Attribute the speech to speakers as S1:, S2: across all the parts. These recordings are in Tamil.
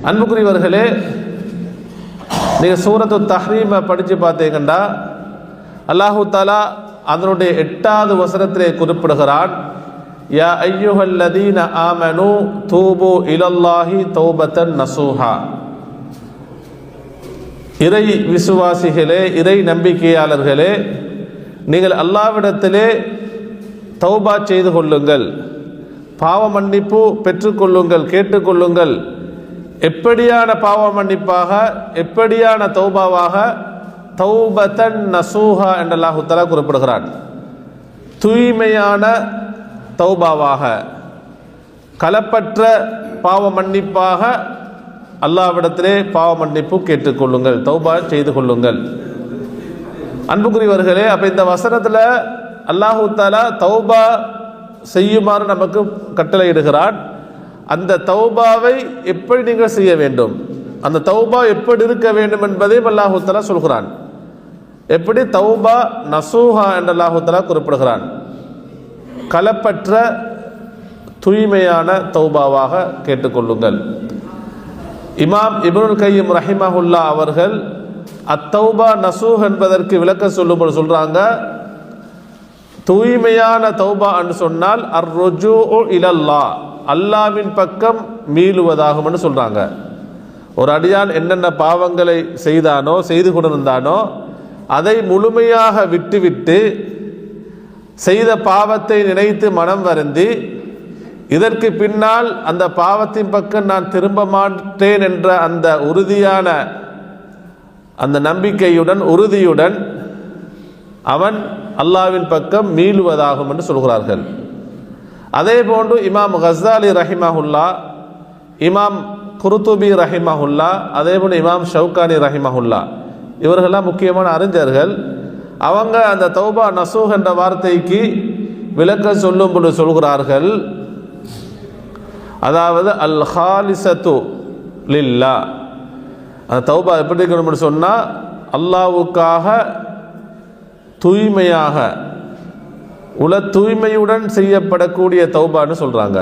S1: அன்புக்குரியவர்களே, நீங்கள் சூரத்து தஹ்ரீமை படித்து பார்த்தீங்கன்னா அல்லாஹு தாலா அதனுடைய 8வது வசனத்திலே குறிப்பிடுகிறான், யா ஐயுஹல்லதீன ஆமனு தூபு இலல்லாஹி தௌபத்தன் நசூஹா. இறை விசுவாசிகளே, இறை நம்பிக்கையாளர்களே, நீங்கள் அல்லாஹ்விடத்திலே தௌபா செய்து கொள்ளுங்கள், பாவ மன்னிப்பு பெற்றுக்கொள்ளுங்கள், கேட்டுக்கொள்ளுங்கள். எப்படியான பாவ மன்னிப்பாக, எப்படியான தௌபாவாக? தௌபத்தன் நசூஹா என்று அல்லாஹ் தஆலா குறிப்பிடுகிறான். தூய்மையான தௌபாவாக, கலப்பற்ற பாவ மன்னிப்பாக அல்லாஹ்விடத்திலே பாவ மன்னிப்பு கேட்டுக்கொள்ளுங்கள், தௌபா செய்து கொள்ளுங்கள். அன்புக்குரியவர்களே, அப்போ இந்த வசனத்தில் அல்லாஹு தஆலா தௌபா செய்யுமாறு நமக்கு கட்டளையிடுகிறான். அந்த தௌபாவை எப்படி நீங்கள் செய்ய வேண்டும், அந்த தௌபா எப்படி இருக்க வேண்டும் என்பதையும் அல்லாஹு தஆலா சொல்கிறான். எப்படி? தௌபா நசூஹா என்று அல்லாஹு தஆலா குறிப்பிடுகிறான். கலப்பற்ற தூய்மையான தௌபாவாக கேட்டுக்கொள்ளுங்கள். இமாம் இப்னுல் கய்யிம் ரஹிமஹுல்லா அவர்கள் அத்தௌபா நசூஹ் என்பதற்கு விளக்கம் சொல்லும்போது சொல்றாங்க, தூய்மையான தௌபா என்று சொன்னால் அர்ருஜூஉ இலல்லாஹ், அல்லாஹ்வின் பக்கம் மீளுவதாகும் என்று சொல்றாங்க. ஒரு அடியான் என்னென்ன பாவங்களை செய்தானோ, செய்து கொண்டிருந்தானோ, அதை முழுமையாக விட்டுவிட்டு செய்த பாவத்தை நினைத்து மனம் வருந்தி இதற்கு பின்னால் அந்த பாவத்தின் பக்கம் நான் திரும்ப மாட்டேன் என்ற அந்த உறுதியான அந்த நம்பிக்கையுடன், உறுதியுடன் அவன் அல்லாஹ்வின் பக்கம் மீளுவதாகும் என்று சொல்கிறார்கள். அதே போன்று இமாம் கஸ்ஸாலி ரஹிமஹுல்லா, இமாம் குர்துபி ரஹிமஹுல்லா, அதே போன்று இமாம் ஷவுகானி ரஹிமஹுல்லா, இவர்களெல்லாம் முக்கியமான அறிஞர்கள். அவங்க அந்த தௌபா நசூஹ் என்ற வார்த்தைக்கு விளக்கம் சொல்லும் பொழுது சொல்கிறார்கள், அதாவது அல் ஹாலிசத்து லில்லா, அந்த தௌபா எப்படி இருக்கணும்னு சொன்னால் அல்லாஹ்வுக்காக தூய்மையாக, உல தூய்மையுடன் செய்யப்படக்கூடிய தௌபான்னு சொல்கிறாங்க.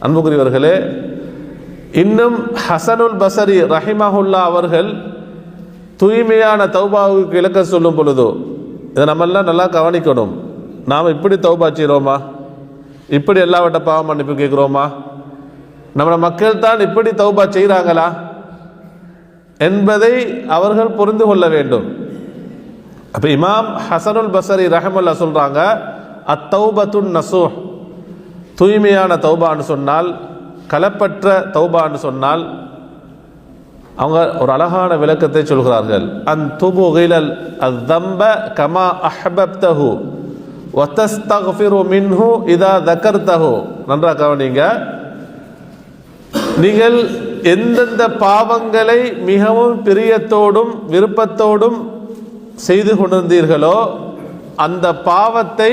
S1: அன்புக்குரியவர்களே, இன்னும் ஹசனுல் பஸரி ரஹிமஹுல்லா அவர்கள் தூய்மையான தௌபாவுக்கு இலக்கம் சொல்லும் பொழுதோ, இதை நம்மெல்லாம் நல்லா கவனிக்கணும். நாம் இப்படி தௌபா செய்கிறோமா? இப்படி எல்லாவற்ற பாவ மன்னிப்பு கேட்குறோமா? நம்ம மக்கள் தான் இப்படி தௌபா செய்கிறாங்களா என்பதை அவர்கள் புரிந்து கொள்ள வேண்டும். அப்போ இமாம் ஹசனுல் பஸரி ரஹிமஹுல்லா சொல்கிறாங்க, அத்தௌபத்துன் நசூஹ், தூய்மையான தௌபான்னு சொன்னால், கலப்பற்ற தௌபான்னு சொன்னால், அவங்க ஒரு அழகான விளக்கத்தை சொல்கிறார்கள். அன் துபுகிலல் அஸ்ஸம்ப கமா அஹ்பப்தஹு வ தஸ்தக்ஃபிரு மின்ஹு இதா தக்கர்தஹு. நன்றாக கவனிங்க. நீங்கள் எந்தெந்த பாவங்களை மிகவும் பிரியத்தோடும் விருப்பத்தோடும் செய்து கொண்டிருந்தீர்களோ அந்த பாவத்தை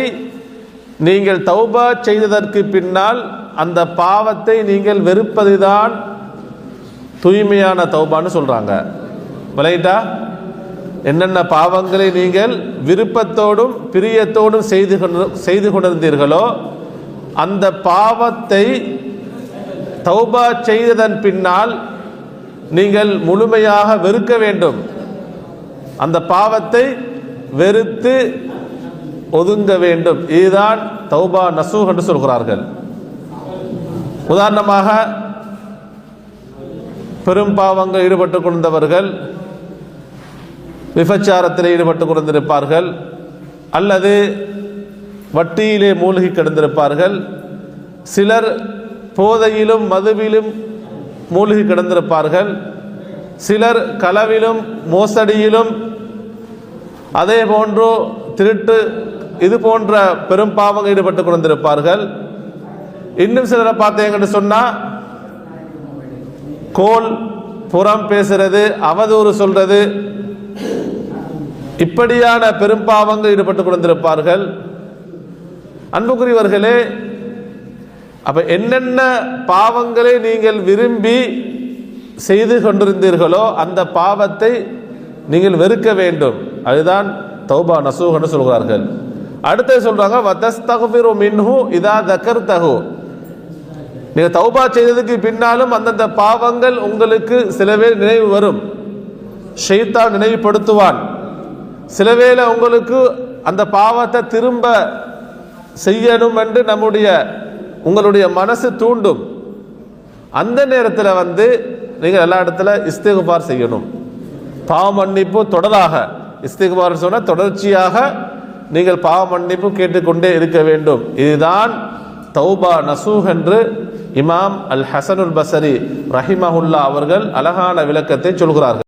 S1: நீங்கள் தௌபா செய்ததற்கு பின்னால் அந்த பாவத்தை நீங்கள் வெறுப்பதுதான் தூய்மையான தௌபான்னு சொல்றாங்க. விளையிட்டா? என்னென்ன பாவங்களை நீங்கள் விருப்பத்தோடும் பிரியத்தோடும் செய்து கொண்டிருந்தீர்களோ அந்த பாவத்தை தௌபா செய்ததன் பின்னால் நீங்கள் முழுமையாக வெறுக்க வேண்டும். அந்த பாவத்தை வெறுத்து ஒதுங்க வேண்டும். இதுதான் தௌபா நசூஹ் என்று சொல்கிறார்கள். உதாரணமாக, பெரும் பாவங்கள் ஈடுபட்டு கொண்டவர்கள், விபச்சாரத்தில் ஈடுபட்டு கொண்டிருப்பார்கள், அல்லது வட்டியிலே மூழ்கி கிடந்திருப்பார்கள், சிலர் போதையிலும் மதுவிலும் மூழ்கி கிடந்திருப்பார்கள், சிலர் களவிலும் மோசடியிலும், அதே போன்று திருட்டு, இது போன்ற பெரும் பாவங்கள் ஈடுபட்டு கொண்டிருப்பார்கள். இன்னும் சிலரை பார்த்தீங்கன்னு சொன்னால் கோல் புறம் பேசுறது, அவதூறு சொல்றது, இப்படியான பெரும் பாவங்கள் ஈடுபட்டு கொண்டிருப்பார்கள். அன்புக்குரியவர்களே, அப்ப என்னென்ன பாவங்களை நீங்கள் விரும்பி செய்து கொண்டிருந்தீர்களோ அந்த பாவத்தை நீங்கள் வெறுக்க வேண்டும். அதுதான் தௌபா நசூஹ் என்று சொல்கிறார்கள். அடுத்து சொல்றாங்க, வதஸ்தக்ஃபிரு மின்ஹு இதா தக்கர்தஹு, நீங்க தௌபா செய்ததுக்கு பின்னாலும் அந்தந்த பாவங்கள் உங்களுக்கு சிலவே நினைவு வரும். ஷைத்தான் நினைவுபடுத்துவான். சிலவேளை உங்களுக்கு அந்த பாவத்தை திரும்ப செய்யணும் என்று உங்களுடைய மனசு தூண்டும். அந்த நேரத்தில் நீங்கள் எல்லா இடத்துல இஸ்திக்பார் செய்யணும். பாவ மன்னிப்பு தொடராக, இஸ்திக்பார் சொன்ன தொடர்ச்சியாக நீங்கள் பாவ மன்னிப்பு கேட்டுக்கொண்டே இருக்க வேண்டும். இதுதான் தௌபா நசூஹ் என்று இமாம் அல் ஹசனுல் பஸரி ரஹிமஹுல்லா அவர்கள் அழகான விளக்கத்தை சொல்கிறார்கள்.